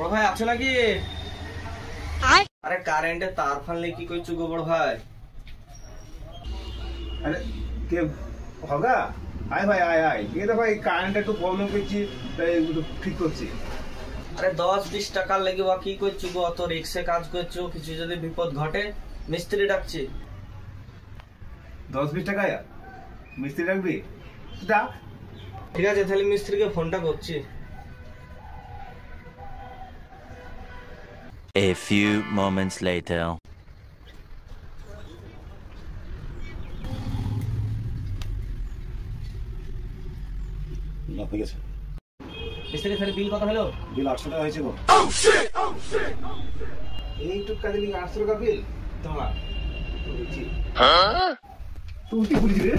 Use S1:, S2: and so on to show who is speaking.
S1: বড় ভাই আছে নাকি? আরে কারেন্টে তার ফানলে কি কইছো গো বড় ভাই?
S2: আরে কে হগা? আয় ভাই আয় আয়, এই দেখো এই কারেন্ট একটু প্রবলেম করছি, ঠিক করছি।
S1: আরে 10-20 টাকার লেগে বা কি করছো গো? অত রিক্সে কাজ করছো, কিছু যদি বিপদ ঘটে মিস্ত্রি ডাকছি।
S2: 10-20 টাকা মিস্ত্রি রাখবি? ডাক।
S1: ঠিক আছে তাহলে মিস্ত্রিকে ফোনটা করছি।
S3: A few moments later.
S2: হয়ে গেছে।
S1: মিস্ত্রি তাহলে বিল কত হলো?
S2: বিল 800 টাকা হয়েছে গো। এইটুক কাজে লিখে 800 টাকা বিল? তোমার তুই বলছি। তুই কি বলিস রে?